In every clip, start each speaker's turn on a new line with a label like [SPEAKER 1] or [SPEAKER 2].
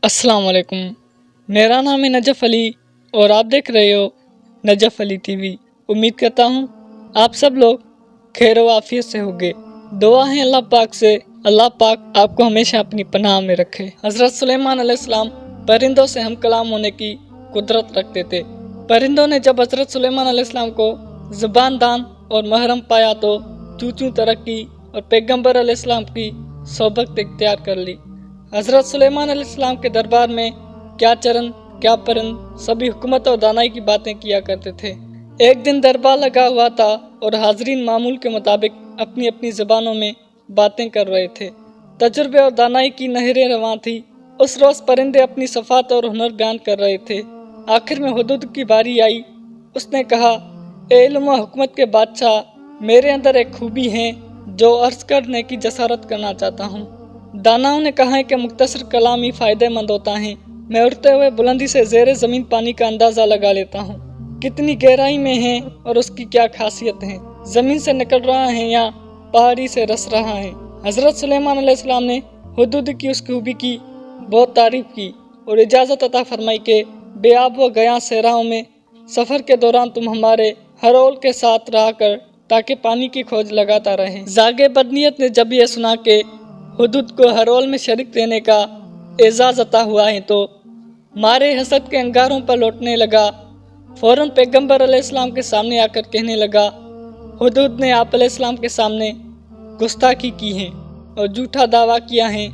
[SPEAKER 1] अस्सलाम वालेकुम। मेरा नाम है नजफ़ अली और आप देख रहे हो नजफ़ अली टीवी। उम्मीद करता हूँ आप सब लोग खैर व आफियत से होंगे। दुआ है अल्लाह पाक से अल्लाह पाक आपको हमेशा अपनी पनाह में रखे। हज़रत सुलेमान अलैहिस्सलाम परिंदों से हम कलाम होने की कुदरत रखते थे। परिंदों ने जब हज़रत सुलेमान अलैहिस्सलाम को ज़ुबान दान और महरम पाया तो चूं चूं तरक्की और पैगम्बर अलैहिस्सलाम की सोबत इख्तियार कर ली। हज़रत सुलेमान अलैहिस्सलाम के दरबार में क्या चरण क्या परिंद सभी हुकूमत और दानाई की बातें किया करते थे। एक दिन दरबार लगा हुआ था और हाजरीन मामूल के मुताबिक अपनी अपनी ज़बानों में बातें कर रहे थे। तजुर्बे और दानाई की नहरें रवां थी। उस रोज़ परिंदे अपनी सफ़ात और हुनर बयान कर रहे थे। आखिर में हुदूद की बारी आई। उसने कहा, ए इल्म व हुकूमत के बादशाह, मेरे अंदर एक खूबी है जो अर्ज़ करने की जसारत करना चाहता हूँ। दानाओं ने कहा है कि मुख्तसर कलाम ही फ़ायदेमंद होता है। मैं उड़ते हुए बुलंदी से ज़ेरे ज़मीन पानी का अंदाज़ा लगा लेता हूँ, कितनी गहराई में है और उसकी क्या खासियत है। ज़मीन से निकल रहा है या पहाड़ी से रस रहा है। हज़रत सुलेमान अलैहिस्सलाम ने हुदूद की उस खूबी की बहुत तारीफ़ की और इजाज़त अता फरमाई कि बेआब व गया सहराओं में सफ़र के दौरान तुम हमारे हरोल के साथ रहा कर ताकि पानी की खोज लगाता रहे। जागे बदनीयत ने जब यह सुना कि हुदूद को हरोल में शरीक देने का एजाज़ अता हुआ है तो मारे हसद के अंगारों पर लौटने लगा। फ़ौरन पैगम्बर अलैहिस्सलाम के सामने आकर कहने लगा, हुदूद ने आप अलैहिस्सलाम के सामने गुस्ताखी की है और झूठा दावा किया है,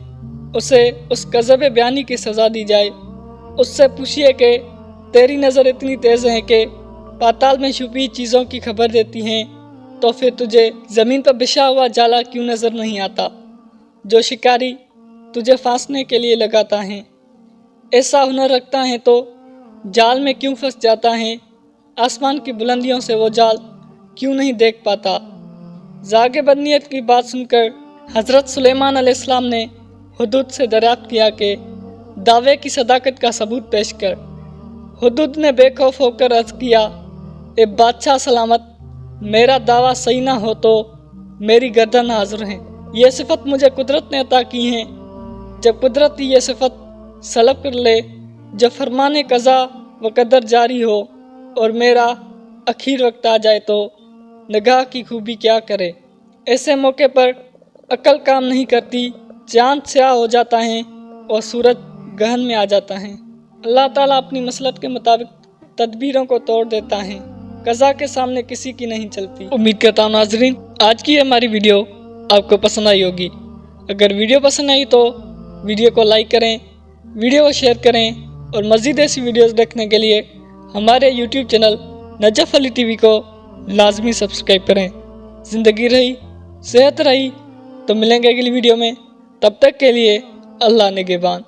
[SPEAKER 1] उसे उस गज़ब बयानी की सज़ा दी जाए। उससे पूछिए कि तेरी नज़र इतनी तेज़ है कि पाताल में छुपी चीज़ों की खबर देती हैं, तो फिर तुझे ज़मीन पर बिछा हुआ जाला क्यों नज़र नहीं आता जो शिकारी तुझे फांसने के लिए लगाता है। ऐसा हुनर रखता है तो जाल में क्यों फंस जाता है। आसमान की बुलंदियों से वो जाल क्यों नहीं देख पाता। जागे बदनीयत की बात सुनकर हज़रत सुलेमान अलैहिस्सलाम ने हुदूद से दरियाफ्त किया कि दावे की सदाकत का सबूत पेश कर। हुदूद ने बेखौफ होकर अर्ज़ किया, ए बादशाह सलामत, मेरा दावा सही ना हो तो मेरी गर्दन हाजिर है। ये सिफत मुझे कुदरत ने अता की है। जब कुदरत की ये सिफत सलब कर ले, जब फरमाने कज़ा व कदर जारी हो और मेरा आखिर वक्त आ जाए तो निगाह की खूबी क्या करे। ऐसे मौके पर अकल काम नहीं करती, चाँद स्याह हो जाता है और सूरज गहन में आ जाता है। अल्लाह ताला अपनी मसलहत के मुताबिक तदबीरों को तोड़ देता है, कज़ा के सामने किसी की नहीं चलती। उम्मीद करता हूँ नाज़रीन आज की हमारी वीडियो आपको पसंद आई होगी। अगर वीडियो पसंद आई तो वीडियो को लाइक करें, वीडियो को शेयर करें और मज़ीद ऐसी वीडियोस देखने के लिए हमारे YouTube channel Najaf Ali TV को लाजमी सब्सक्राइब करें। ज़िंदगी रही सेहत रही तो मिलेंगे अगली वीडियो में, तब तक के लिए अल्लाह निगहबान।